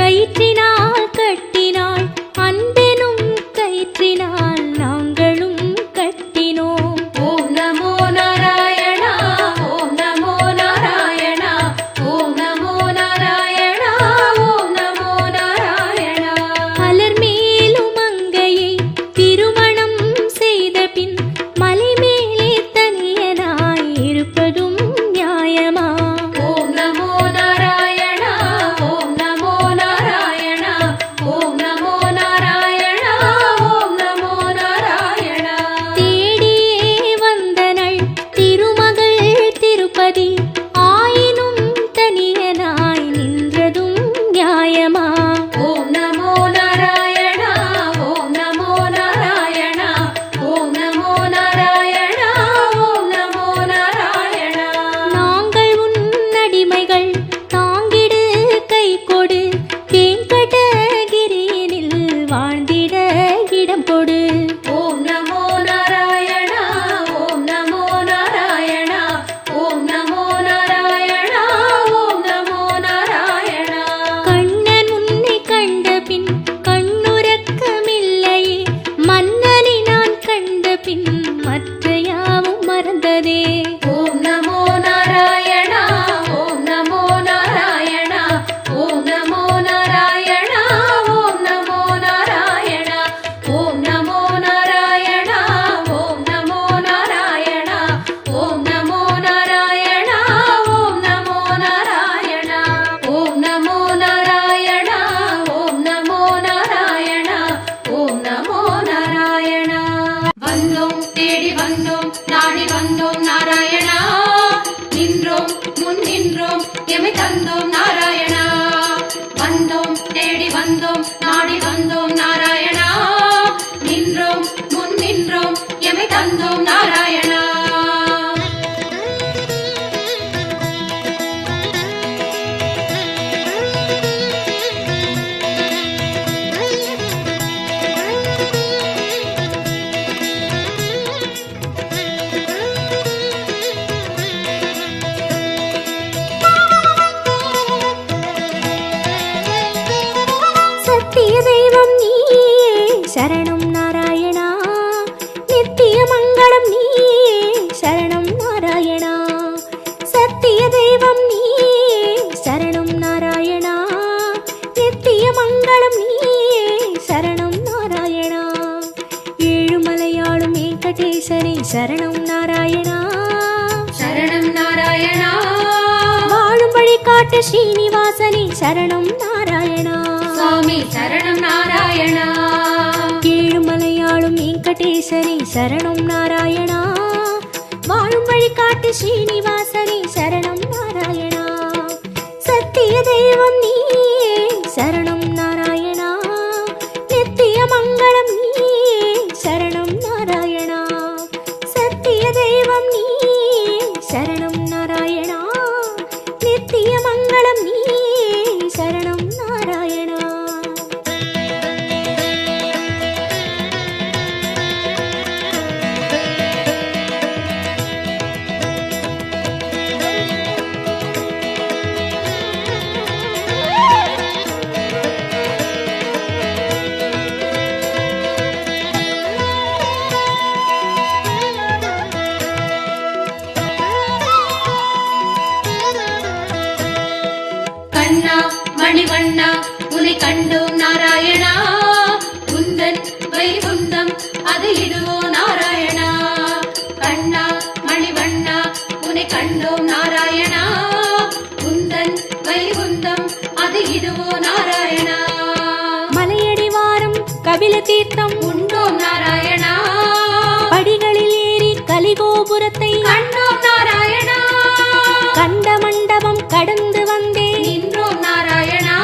கயிற்றினால் கட்டினாள் அன்பெனும் கயிற்றினால் நாங்களும் கட்டினோம். ஓம் நமோ நாராயணா ஓம் நமோ நாராயணா ஓம் நமோ நாராயணா ஓம் நமோ நாராயணா. மலர் மேலும் மங்கையை திருமணம் செய்த பின் மலை மேலே தனியனாய் இருப்பதும் நியாயமா? ஓம் நமோ நாராயணா ஓம் நமோ நாராயணா ஓம் நமோ நாராயணா ஓம் நமோ நாராயணா. தேடியே வந்தனள் திருமகள் திருப்பதி ஆயினும் தனியனாய் நின்றதும் நியாயமா? ஓம் நமோ நாராயணா ஓம் நமோ நாராயணா ஓம் நமோ நாராயணா ஓம் நமோ நாராயணா. நாங்கள் உன் அடிமைகள் தாங்கிடு கை கொடு வெங்கடகிரியினில் வாழ்ந்திட இடம் கொடு. ஓம் நமோ நாராயணா ஓம் நமோ நாராயணா ஓம் நமோ நாராயணா ஓம் நமோ நாராயணா. கண்ணன் உன்னை கண்ட பின் கண்ணுறக்கமில்லையே மன்னனை நான் கண்ட பின் மற்ற யாவும் மறந்ததே. ஓம் நமோ நாராயணா ஓம் நமோ நாராயணா ஓம் நமோ நாராயணா ஓம் நமோ நாராயணா ஓம் நமோ நாராயணா ஓம் நமோ நாராயணா ஓம் நமோ நாராயணா ஓம் நமோ நாராயணா ஓம் நமோ நாராயணா ஓம் நமோ நாராயணா ஓம் நமோ நாராயணா. வந்தோம் தேடி வந்தோம் நாடி வந்தோம் நாராயணா நின்றோம் முன் நின்றோம் எமை தந்தோம் நாராயணா. வந்தோம் தேடி வந்தோம் நாடி வந்தோம் நாராயணா நின்றோம் முன் நின்றோம் எமை தந்தோம் நாராயணா. சத்திய தெய்வம் நீயே சரணம் நாராயணா நித்திய மங்களம் நீயே சரணம் நாராயணா. சத்திய தெய்வம் நீயே சரணம் நாராயணா நித்திய மங்களம் நீயே சரணம் நாராயணா. ஏழுமலையாளும் வெங்கடேசனே சரணம் நாராயணா. சரணம் நாராயணா வாழும் வழிகாட்டு ஸ்ரீனிவாசனே சரணம் நாராயணா. சுவாமி சரணம் நாராயணா. ஏழுமலையாளும் வெங்கடேசனே சரணம் நாராயணா. வாழும் வழிகாட்டு ஸ்ரீனிவாசனே சரணம் நாராயணா. சத்திய தெய்வம் நீயே சரணம் நாராயணா நித்திய மங்களம் நீயே சரணம் நாராயணா. சத்திய தெய்வம் நீயே சரணம் நாராயணா நித்திய மங்களம் நீயே சரணம் நாராயணா. கண்ணா மணிவண்ணா உன்னை கண்டோம் நாராயணா உந்தன் வைகுந்தம் அது இதுவோ நாராயணா. கண்ணா மணிவண்ணா உன்னை கண்டோம் நாராயணா உந்தன் வைகுந்தம் அது இதுவோ நாராயணா. மலையடி வாரம் கபில தீர்த்தம் உண்டோம் நாராயணா படிகளில் ஏறி கலிகோபுரத்தை கண்டோம் நாராயணா. கண்ட மண்டபம் கடந்து வந்தேன் நின்றோம் நாராயணா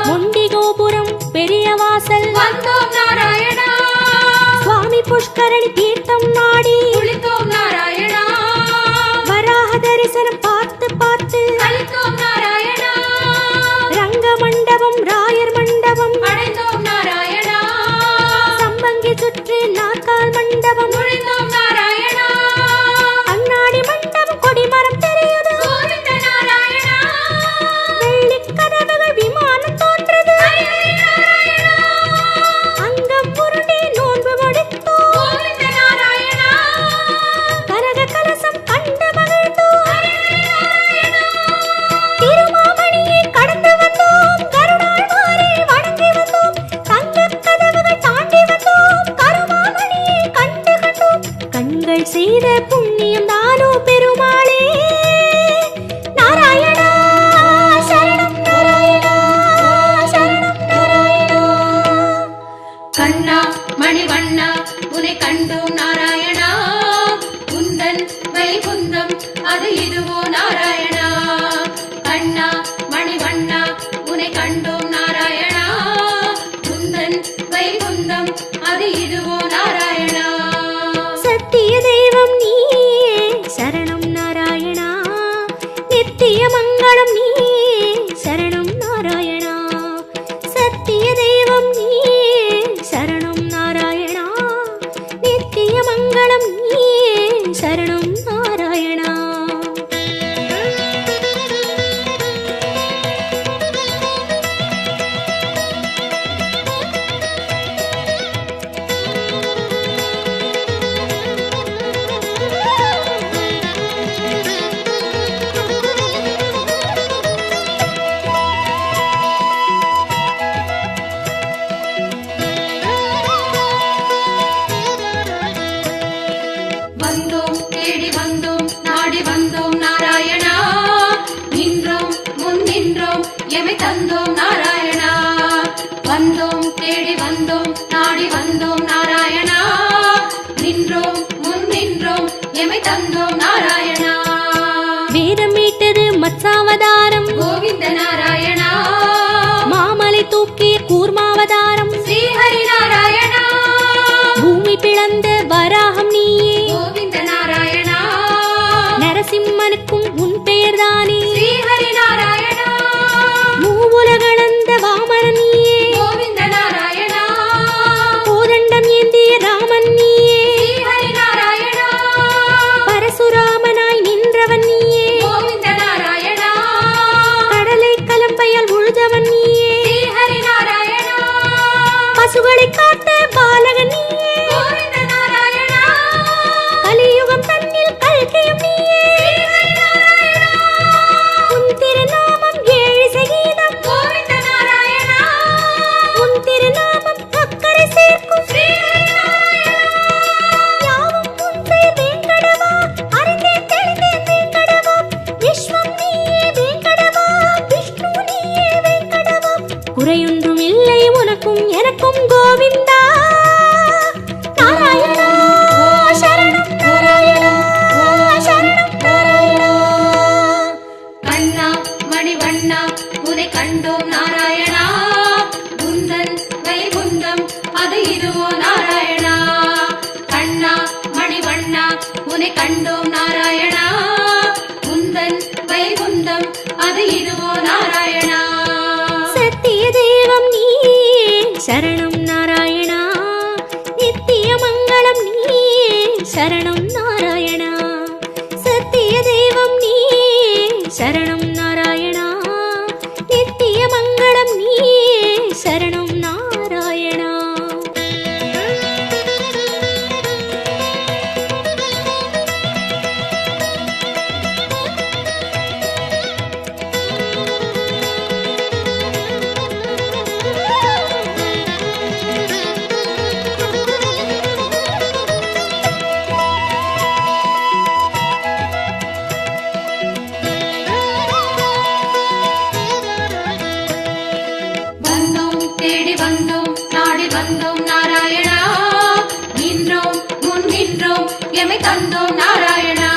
முண்டி கோபுரம் பெரிய வாசல் வந்தோம் நாராயணா. சுவாமி புஷ்கரணி தீர்த்தம் நாடி குளித்தோம் நாராயணா வராக தரிசனம் பார்த்து பார்த்து அளித்தோம் நாராயணா. ரங்க மண்டபம் ராயர் மண்டபம் அடைந்தோம் நாராயணா சம்பங்கி சுற்று நாற்கால் மண்டபம் நுழைந்தோம் நாராயணா. அண்ணாடி மண்டபம் கொடிமரம் தெரியுது கோவிந்த நாராயணா வெள்ளிக் கதவுகள் விமானம் தோன்ற வந்தோம் தேடி வந்தோம் நாடி வந்தோம் நாராயணா நின்றோம் முன் நின்றோம் எமை தந்தோம் நாராயணா வேதம் மீட்டது மத்சாவதாரம் கோவிந்த நாராயணா மாமலை தூக்கிய கூர்மாவதாரம் ஸ்ரீஹரி நாராயணா பூமி பிளந்த வராகம் நீயே கோவிந்த நாராயணா நரசிம்மனுக்கும் உன் பெயர்தானே ஸ்ரீஹரி நாராயணா மூவுலகளந்த வாமனன் நீயே கோவிந்த நாராயணா கோதண்டம் ஏந்திய ராமன் நீயே ஸ்ரீஹரி நாராயணா பரசுராமனாய் நின்றவன் நீயே கோவிந்த நாராயணா கடலை கலம்பையால் உழுதவன் நீயே ஸ்ரீஹரி நாராயணா பசுகளை காத்த பாலகன் நீயே கோவிந்த நாராயணா கலியுகம் தன்னில் கல்கியும் நீயே ஸ்ரீஹரி நாராயணா உன் திருநாமம் ஏழு சகீதம் கோவிந்த நாராயணா உன் திருநாமம் அக்கறை சேர்க்கும் ஸ்ரீஹரி நாராயணா யாவும் உன் பெயர் வேங்கடவா அறிந்தேன் தெரிந்தேன் வேங்கடவா விஸ்வம் நீயே வேங்கடவா விஷ்ணு நீயே வேங்கடவா குறையொன்றும் இல்லை உனக்கும் எனக்கும் கோவிந்தா நாராயணா சரணம் நாராயணா சரணம் நாராயணா கண்ணா மணிவண்ணா உனை கண்டோம் நாராயணா குந்தன் வைகுந்தம் அது இதுவோ நாராயணா கண்ணா மணிவண்ணா உனை கண்டோம் நாராயணா குந்தன் வைகுந்தம் அது இதுவோ நாராயணா சத்திய தெய்வம் நீயே சரணம் நாராயணா நித்திய மங்களம் நீயே சரணம் நாராயணா சத்திய தெய்வம் நீயே சரணம் நாராயணா நித்திய மங்களம் நீயே சரணம் நாராயணா வந்தோம் தேடி வந்தோம் நாடி வந்தோம் நாராயணா நின்றோம் முன் நின்றோம் எமை தந்தோம் நாராயணா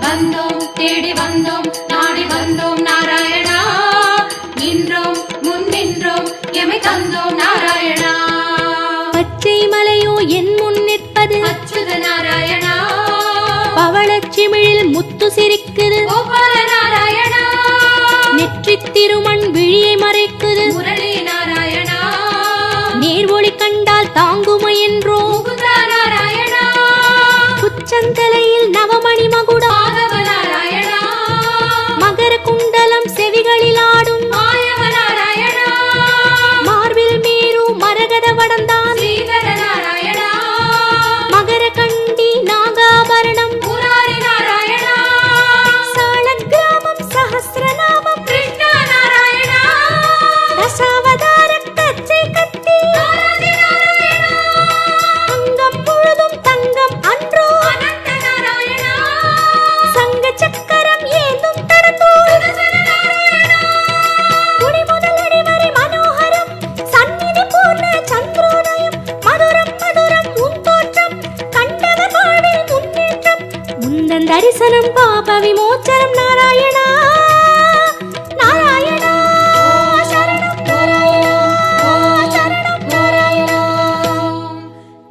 வந்தோம் தேடி வந்தோம் நாடி வந்தோம் நாராயணா நின்றோம் முன் நின்றோம் எமை தந்தோம் நாராயணா பச்சை மலையோ என் முன் நிற்பது அச்சுத நாராயணா பவளச்சிமிழில் முத்து சிரிக்குது கோபால நாராயணா நெற்றித் திருமண் விழியை மறைக்குது முரளி நாராயணா நேர்வொளி கண்டால் தாங்குமை என்றோ முகுந்தா நாராயணா உச்சந்தலையில் நவமணி மகுடம் மாதவ நாராயணா மகர குண்டலம் செவிகளில் ஆடும் மாயவ நாராயணா மார்பில் மீறு மரகத வடந்தான் ஸ்ரீதர நாராயணா மகர கண்டி நாகாபரணம் முராரி நாராயணா சாலக்கிராமம் சஹஸ்ரநாமம் கிருஷ்ணா நாராயணா தசாவதார கச்சை கத்தி ஆதி நாராயணா அங்கம் முழுதும் தங்கம் அன்றோ அனந்த நாராயணா சங்க சக்கரம் ஏந்தும் தடந்தோ சுதர்சன நாராயணா குடி முதல் அடி வரை மனோகரம் சந்நிதி பூர்ண சந்திரோதயம் மதுரம் மதுரம் உன் தோற்றம் கண்டவர் வாழ்வில் முன்னேற்றம் முந்தன் தரிசனம் பாப விமோச்சனம் நாராயணா நாராயணா சரணம் நாராயணா சரணம் நாராயணா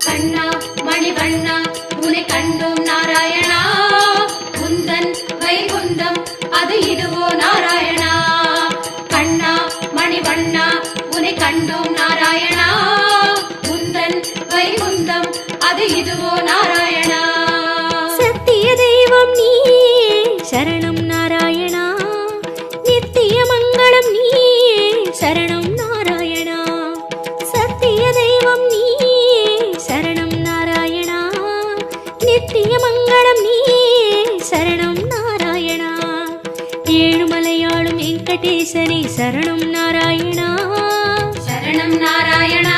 கண்ணா மணிவண்ணா உனை கண்டோம் நாராயணா குந்தன் வைகுந்தம் அது இதுவோ நாராயணா கண்ணா மணிவண்ணா உனை கண்டோம் நாராயணா குந்தன் வைகுந்தம் அது இதுவோ நாராயணா சத்திய தெய்வம் நீயே சரணம் நாராயணா நித்திய மங்களம் நீயே சரணம் நாராயணா சத்திய தெய்வம் நீயே சரணம் நாராயணா நித்திய மங்களம் நீயே சரணம் நாராயணா ஏழுமலையாளும் வெங்கடேசனே சரணம் நாராயணா சரணம் நாராயணா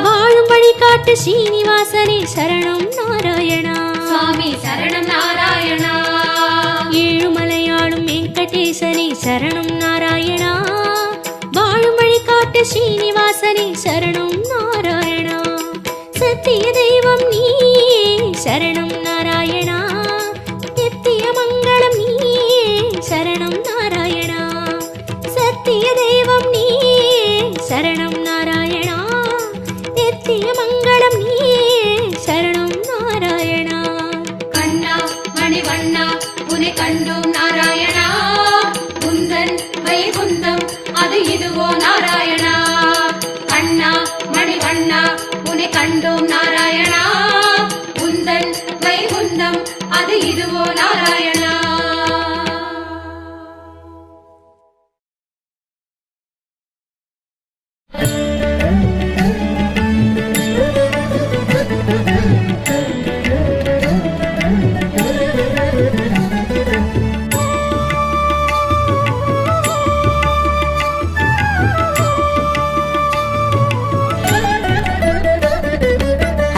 வாழும் வழிகாட்டு ஸ்ரீனிவாசனே சரணம் நாராயணா சுவாமி சரணம் நாராயணா ஏழுமலையாளும் வெங்கடேசனே சரணம் நாராயணா வாழும் வழிகாட்டு ஸ்ரீனிவாசனே உன்னை கண்டோம் நாராயணா உந்தன் வைகுந்தம் அது இதுவோ நாராயணா.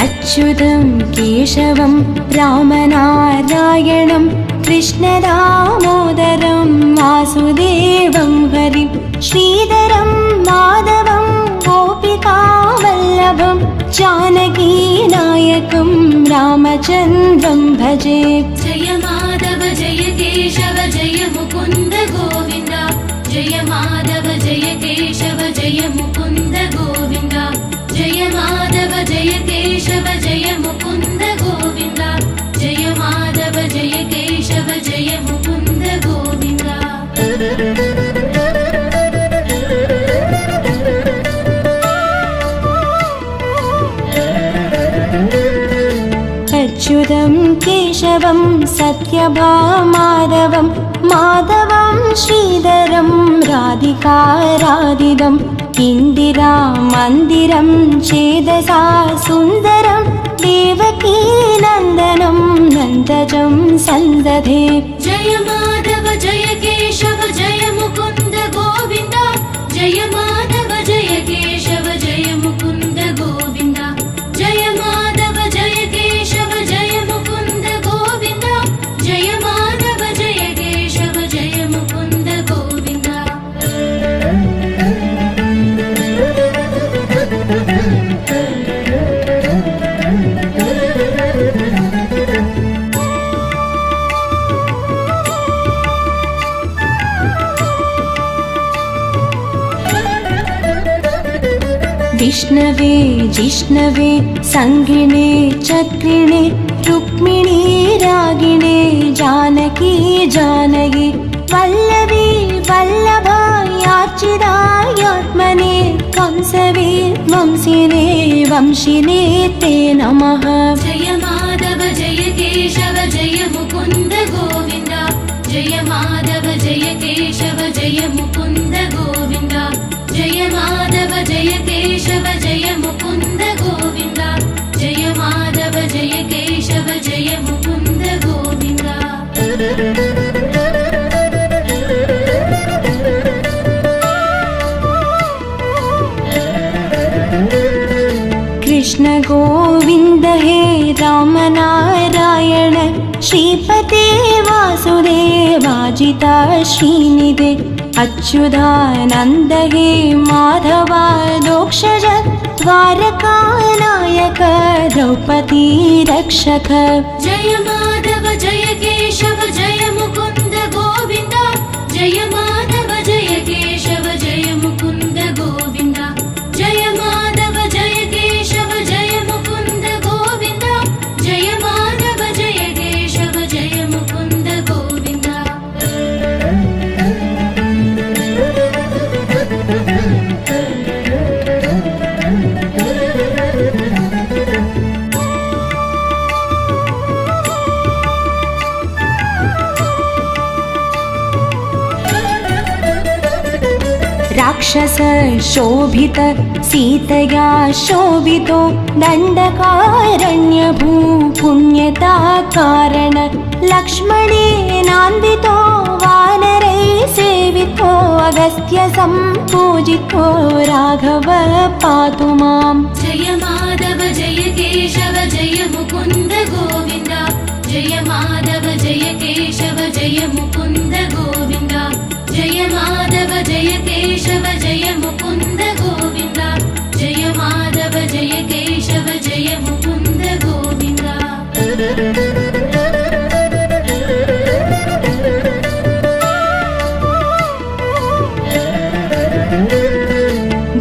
अच्युतं केशवं रामनारायणं कृष्णदामोदरं वासुदेवं हरिं श्रीधरं माधवं गोपिकावल्लभं जानकीनायकं रामचन्द्रं भजे. जय माधव जय केशव जय मुकुन्द गोविन्द जय माधव जय केशव जय मुकुन्द गोविन्द जय माधव जय केशव जय मुकुन्द गोविन्द जय माधव जय केशव जय मुकुन्द गोविन्द. अच्युतं केशवं सत्यभामाधवं माधवं श्रीधरं राधिकाराधितं इन्दिरा मन्दिरं चेदसा सुन्दरं देवकी नन्दनं नन्दजं सन्दधे. जय माधव जय केशव जय मुकुन्द गोविन्द जय माधव जय केशव जय मुकुन्द गोविन्द जय माधव जय केशव जय मुकुन्द गोविन्द जय माधव जय केशव जय मुकुन्द गोविन्द. विष्णवे जिष्णवे संगिणे चक्रिणे रुक्मिणी रागिणे जानकी जानकी वल्लभी वल्लभायार्चितायात्मने कंसवे वंशिने वंशिने ते नमः. जय माधव जय केशव जय मुकुन्द गोविन्द जय माधव जय केशव जय मुकुन्द गोविन्द जय माधव जय केशव जय मुकुन्द गोविन्द जय माधव जय केशव जय मुकुन्द गोविन्द. कृष्ण गोविन्द हे राम नारायण श्रीपते वासुदेवाजिता श्रीनिधे अच्युतानन्द हे माधवा दोक्षज द्वारकानायक द्रौपदी रक्षक. जय माधव जय केशव जय मुकुन्द गोविन्द जय माधव जय केशव जय मुकुन्द गोविन्द जय माधव जय केशव जय मुकुन्द गोविन्द जय माधव जय केशव जय मुकुन्द गोविन्द. राक्षस शोभित सीतया शोभितो दण्डकारण्यभू पुण्यता कारण लक्ष्मणेनान्वितो वानरै सेवितो अगस्त्य सम्पूजितो राघव पातु माम्. जय माधव जय केशव जय मुकुन्द गोविन्द जय माधव जय केशव जय मुकुन्द गोविन्द जय माधव जय केशव जय मुकुन्द गोविन्द जय माधव जय केशव जय मुकुन्द गोविन्द.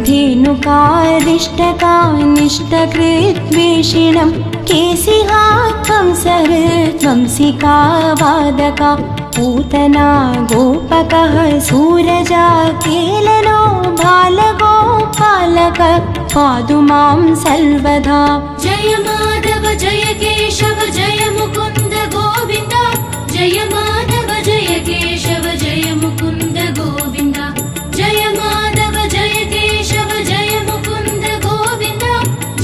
धेनुकारिष्टकानिष्टकृद्वेषिणं केशिहात्वं सहृद्वंसिका वादका पूतना गोपकः सूरजा केलनो बालगोपालक पातु मां सर्वदा। जय माधव जय केशव जय मुकुन्द गोविन्द जय माधव जय केशव जय मुकुन्द गोविन्द जय माधव जय केशव जय मुकुन्द गोविन्द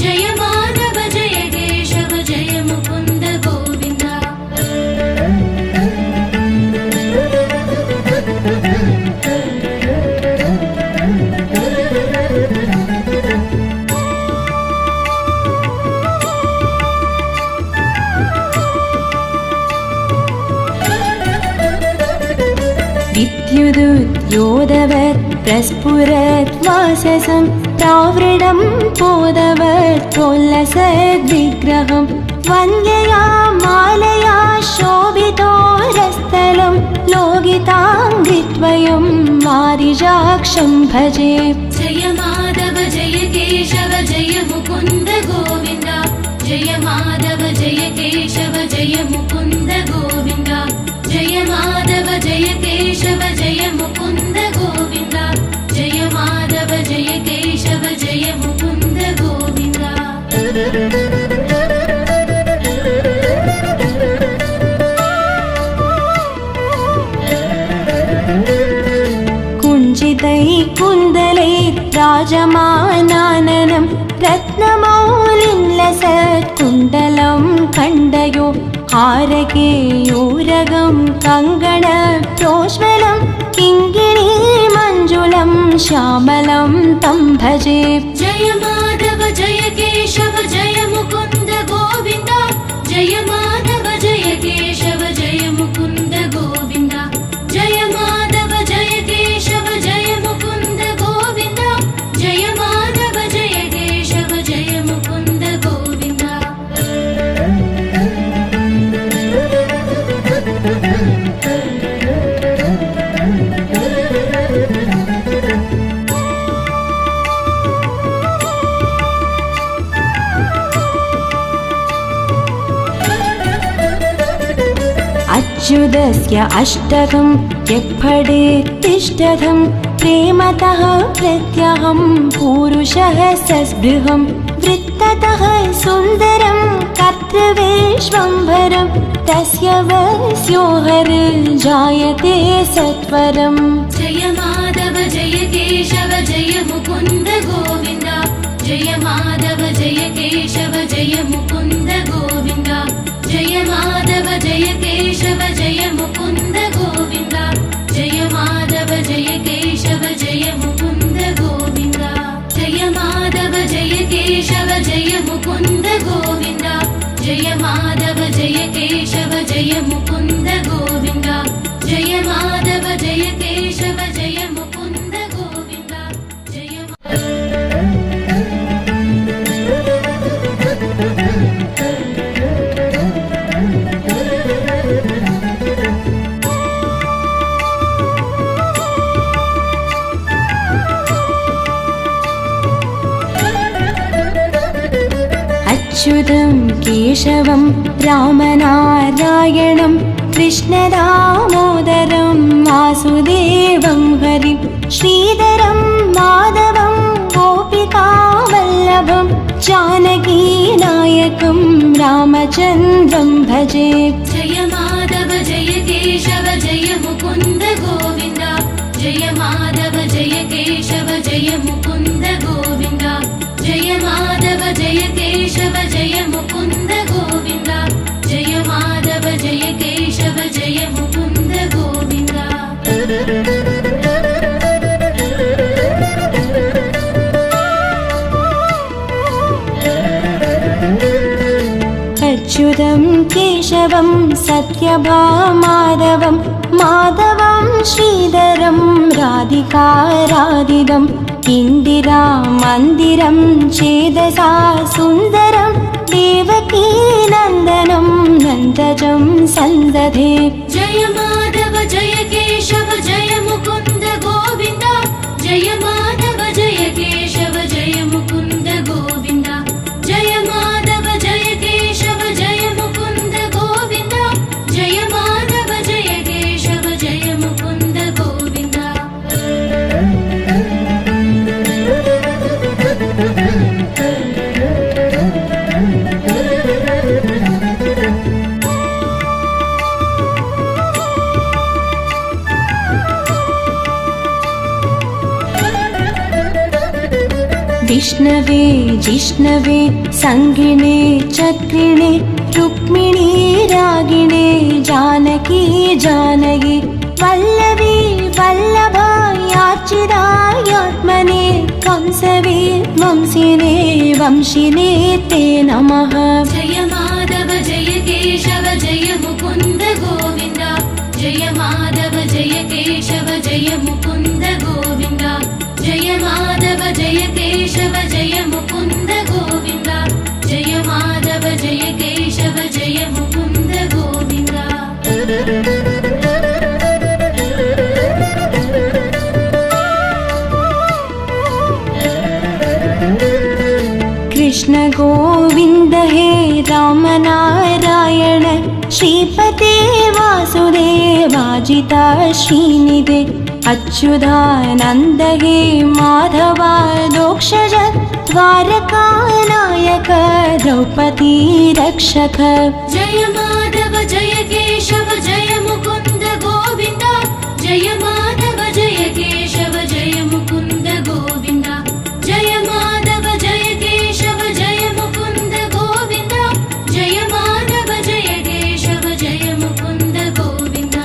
जय माधव जय केशव जय मुकुन्द गोविन्द। विद्युदुद्योतवत् प्रस्फुरत् वाससं प्रावृणं पोतवत् प्रोल्लसद्विग्रहं वन्द्यया मालया शोभितोरस्थलं लोकिताङ्घ्रिद्वयं वारिजाक्षं भजे। जय माधव जय केशव जय मुकुन्द गोविन्द जय माधव जय केशव जय मुकुन्द गोविन्द जय माधव जय केशव जय मुकुन्द गोविन्द जय माधव जय केशव जय मुकुन्द गोविन्द। कुञ्चितैः राजमानाननं रत्नमौलिन्लसत्कुण्डलं खण्डयो हारकेयूरगं कङ्गणप्रोज्वलं किङ्किणी मञ्जुलं श्यामलं तं भजे। जय माधव जय केशव जय मुकुन्द गोविन्द जय माधव जय केशव जय मुकुन्द गोविन्द जय माधव जय केशव जय मुकुन्द गोविन्द जय माधव जय केशव जय मुकुन्द गोविन्द। अच्युतस्य अष्टकं यः पठेत् तिष्ठतं प्रेमतः प्रत्यहं पूरुषः सस्पृहं वृत्ततः सुन्दरं कर्तृविश्वम्भरं तस्य वस्यो हरिर्जायते सत्वरम्। जय माधव जय केशव जय मुकुन्द गोविन्द जय माधव जय केशव जय मुकुन्द गोविन्द जय माधव जय केशव जय मुकुन्द गोविन्द जय माधव जय केशव जय मुकुन्द गोविन्द जय माधव जय केशव जय मुकुन्द गोविन्द जय माधव जय केशव जय मुकुन्द गोविन्द जय माधव जय केशव जय मुकुन्द गोविन्द जय अच्युतं केशवं रामनारायणं कृष्णदामोदरं वासुदेवं हरिं श्रीधरं माधवं गोपिकावल्लभं जानकीनायकं रामचन्द्रं भजे। जय माधव जय केशव जय मुकुन्द गोविन्द जय माधव जय केशव जय मुकुन्द गोविन्द जय माधव जय केशव जय मुकुन्द गोविन्द जय माधव जय केशव जय मुकुन्द गोविन्द। अच्युतं केशवं सत्यभामाधवं माधवं श्रीधरं राधिकाराधितं इन्दिरामन्दिरं चेदसा सुन्दरं देवकीनन्दनं नन्दजं सन्दधे। जय माधव जय केशव जय मुकुन्द गोविन्द जय माधव जय केशव जय मुकुन्द गोविन्द जय माधव जय केशव जय मुकुन्द गोविन्द जय माधव जय केशव जय मुकुन्द गोविन्द। विष्णवे जिष्णवे संगिणे चक्रिणे रुक्मिणी रागिणे जानकी जानकी वल्लवी वल्लभायार्चितायात्मने कंसवे वंशिने वंशिने ते नमः। जय माधव जय केशव जय मुकुन्द गोविन्द जय माधव जय केशव जय मुकुन्द गोविन्द जय माधव जय केशव जय मुकुन्द गोविन्द जय माधव जय केशव जय मुकुन्द गोविन्द। कृष्ण गोविन्द हे राम नारायण श्रीपते वासुदेवाजिता श्रीनिधे अच्युतानन्द हे माधवा दोक्षज द्वारकानायक द्रौपदी रक्षक। जय माधव जय केशव जय मुकुन्द गोविन्द जय माधव जय केशव जय मुकुन्द गोविन्द जय माधव जय केशव जय मुकुन्द गोविन्द जय माधव जय केशव जय मुकुन्द गोविन्द।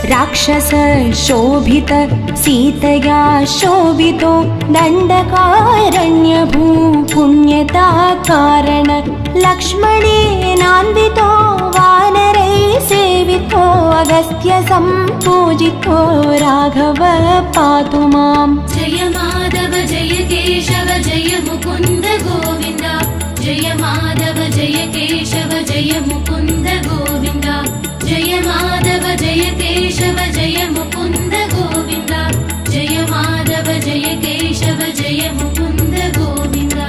राक्षस शोभित सीतया शोभितो दण्डकारण्यभू पुण्यता कारण लक्ष्मणेनान्वितो वानरै सेवितो अगस्त्य सम्पूजितो राघव पातु माम्। जय माधव जय केशव जय मुकुन्द गोविन्द जय माधव जय केशव जय मुकुन्द गोविन्द जय माधव जय केशव जय मुकुन्द गोविन्द जय माधव जय केशव जय मुकुन्द गोविन्द।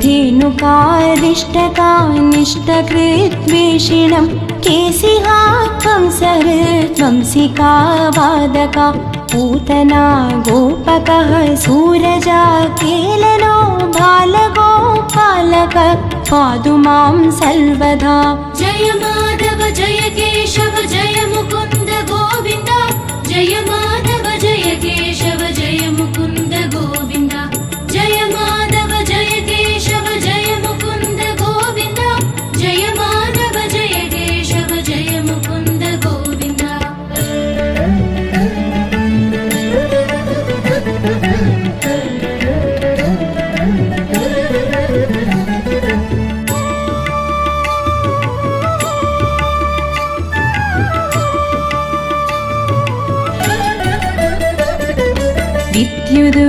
धेनुकारिष्टकानिष्टकृद्वेषिणं केशिहा कंसहृद्वंसिका वादका पूतना गोपकः सूरजा केलनो बालगोपालक पातु मां सर्वदा। जय माधव जय केशव जय मुकुन्द गोविन्द जय माधव जय केशव जय मुकुन्द गोविन्द जय माधव जय केशव जय मुकुन्द गोविन्द जय माधव जय केशव जय मुकुन्द गोविन्द।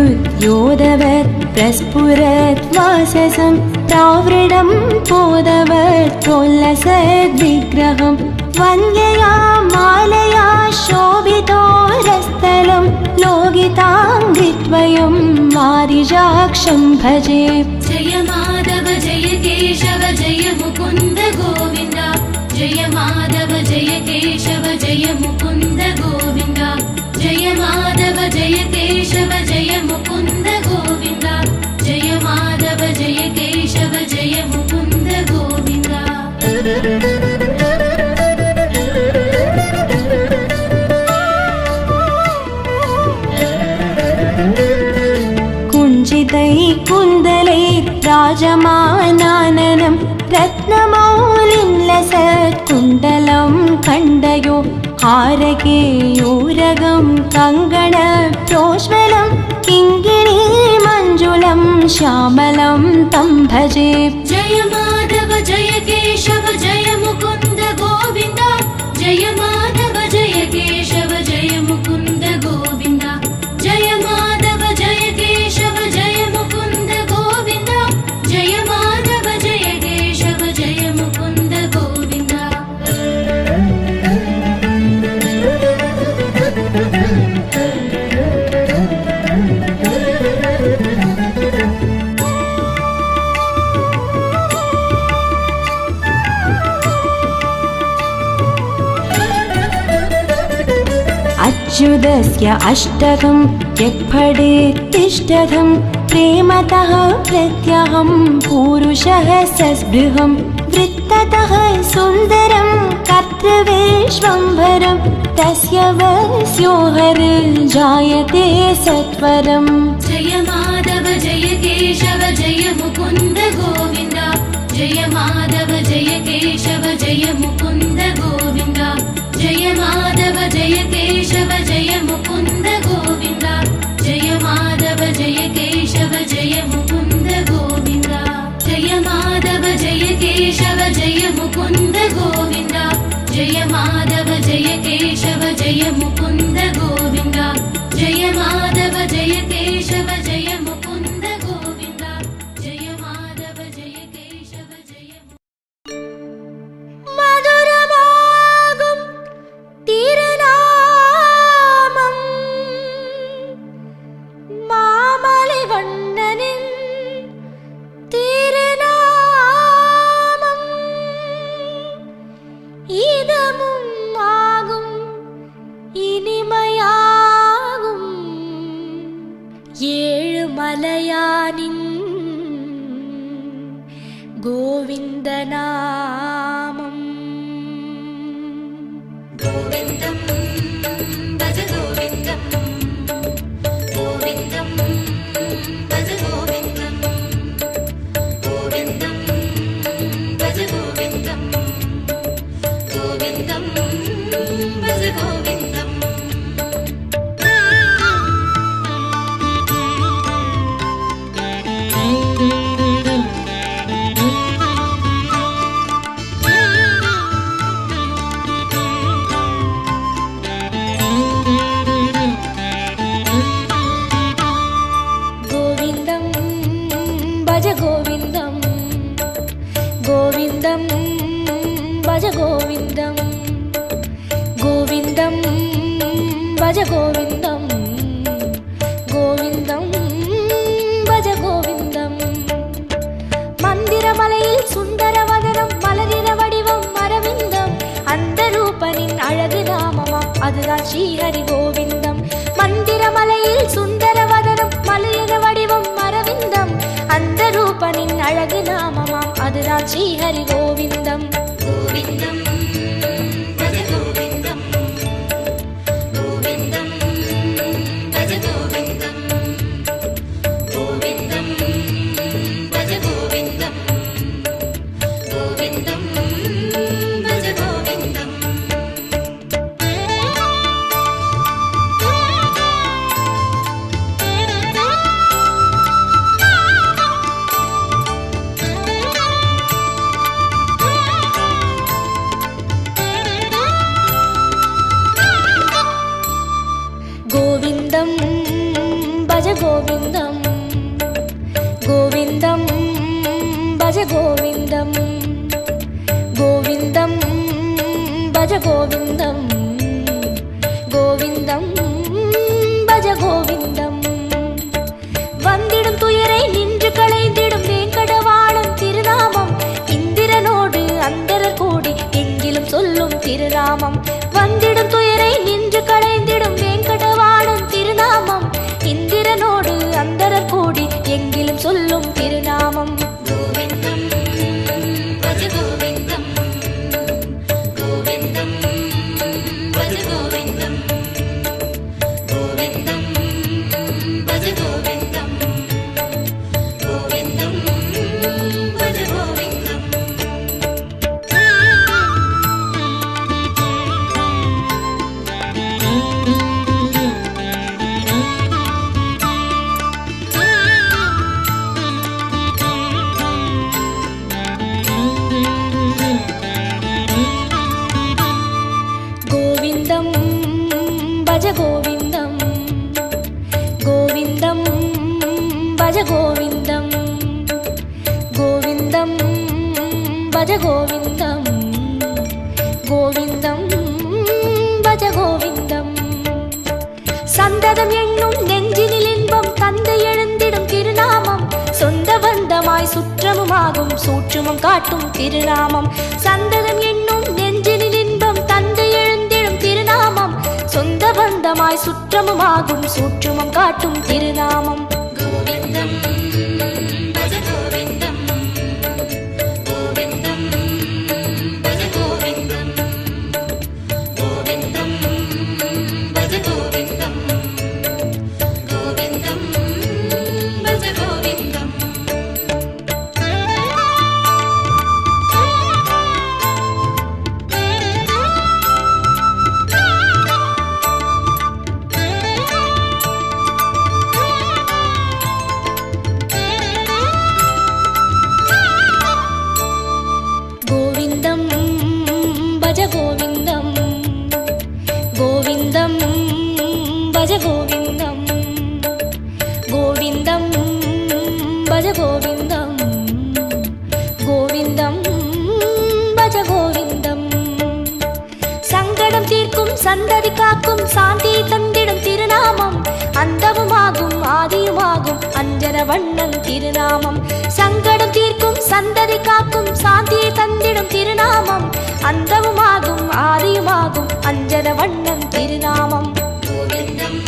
विद्युदुद्योतवत् प्रस्फुरत् वाससं प्रावृडं पोदवत् प्रोल्लसद्विग्रहं वन्द्यया मालया शोभितो रस्थलं लोगिताङ्घ्रिद्वयं वारिजाक्षं भजे। जय माधव जय केशव जय मुकुन्द गोविन्द जय माधव जय केशव जय मुकुन्द गोविन्द जय माधव जय केशव जय मुकुन्द गोविन्द जय माधव जय केशव जय मुकुन्द गोविन्द। कुञ्जितै कुन्दलै राजमानाननं रत्नमौलिं लसत्कुण्डलं खण्डयो हारकेयूरगं कङ्गणप्रोज्वलं किङ्किणी मञ्जुलं श्यामलं तं भजे। जय माधव जय केशव जय मुकुन्द गोविन्द जय माधव जय केशव जय मुकुन्द गोविन्द जय माधव जय केशव जय मुकुन्द गोविन्द जय माधव जय केशव जय मुकुन्द गोविन्द। अच्युतस्य अष्टकं यत्फडेत्तिष्ठतं प्रेमतः प्रत्यहं पूरुषः सस्पृहं वृत्ततः सुन्दरं कर्तृवेश्वम्भरं तस्य वस्यो जायते सत्वरम्। जय माधव जय केशव जय मुकुन्द गोविन्द जय माधव जय केशव जय मुकुन्द गोविन्द जय माधव जय केशव जय मुकुन्द गोविन्द जय माधव जय केशव जय मुकुन्द गोविन्द जय माधव जय केशव जय मुकुन्द गोविन्द जय माधव जय केशव जय मुकुन्द गोविन्द जय माधव जय केशव जय मुकुन्द गोविन्द जय माधव जय केशव जय மதுரமாகும் திருநாமம் மாமலை வண்ணனின் திருநாமம் இதமும் ஆகும் இனிமையாகும் ஏழு மலையானின் கோவிந்த நாமம்। गोविन्दं भज गोविन्दं गोविन्दं भज गोविन्दं गोविन्दं भज गोविन्दं गोविन्दं भज गोविन्दम् கோவிந்தம் பஜ கோவிந்தம் கோவிந்தம் பஜ கோவிந்தம் கோவிந்தம் பஜ கோவிந்தம் கோவிந்தம் பஜ கோவிந்தம் மந்திரமலையில் சுந்தரவதனம் மலரின வடிவம் அரவிந்தம் அந்த ரூபனின் அழகு நாமமா அதுதான் ஸ்ரீஹரி கோவிந்தம்। மந்திரமலையில் சுந்தரவதனம் மலரின வடிவம் அரவிந்தம் அந்த ரூபனின் அழகு நாமமாம் அதுதான் ஸ்ரீஹரி கோவிந்தம்। गोविन्दं भज गोविन्दं गोविन्दं भज गोविन्दं गोविन्दं भज गोविन्दं गोविन्दं भज गोविन्दम् கோவிந்தம் பஜ கோவிந்தம் கோவிந்தம் பஜ கோவிந்தம் கோவிந்தம் பஜ கோவிந்தம் கோவிந்தம் பஜ கோவிந்தம் வந்திடும் துயரை நின்று களைந்திடும் வேங்கடவாணன் திருநாமம் இந்திரனோடு அந்தரர் கூடி எங்கிலும் சொல்லும் திருநாமம் வந்திடும் துயரை நின்று களைந்திடும் வேங்கடவாணன் திருநாமம் இந்திரனோடு அந்தரர் கூடி எங்கிலும் சொல்லும் திருநாமம்। गोविन्दं भज गोविन्दं गोविन्दं भज गोविन्दं गोविन्दं भज गोविन्दं गोविन्दं भज गोविन्दम् கோவிந்தம் பஜ கோவிந்தம் கோவிந்தம் பஜ கோவிந்தம் கோவிந்தம் பஜ கோவிந்தம் கோவிந்தம் பஜ கோவிந்தம் சந்ததம் என்னும் நெஞ்சினில் இன்பம் தந்தை எழுந்திடும் திருநாமம் சொந்த பந்தமாய் சுற்றமுமாகும் சூற்றுமம் காட்டும் திருநாமம் சந்ததம் என்னும் நெஞ்சினில் இன்பம் தந்தை எழுந்திடும் திருநாமம் சொந்த பந்த சுத்தமாய் சுற்றமுமாகும் சூற்றுமம் காட்டும் திருநாமம். கோவிந்தம் பஜ கோவிந்தம் கோவிந்தம் பஜ கோவிந்தம் கோவிந்தம் பஜ கோவிந்தம் கோவிந்தம் பஜ கோவிந்தம். கோவிந்தம் பஜ கோவிந்தம் கோவிந்தம் பஜ கோவிந்தம் கோவிந்தம் பஜ கோவிந்தம் கோவிந்தம் பஜ கோவிந்தம். சங்கடம் தீர்க்கும் சந்ததி காக்கும் சாந்தி தந்திடும் திருநாமம் அந்தவுமாகும் ஆதியுமாகும் அஞ்சன வண்ணன் திருநாமம். சங்கடம் தீர்க்கும் சந்ததி காக்கும் சாந்தியை தந்திடும் திருநாமம் அந்தவுமாகும் ஆதியுமாகும் அஞ்சன வண்ணன் திருநாமம். கோவிந்தம்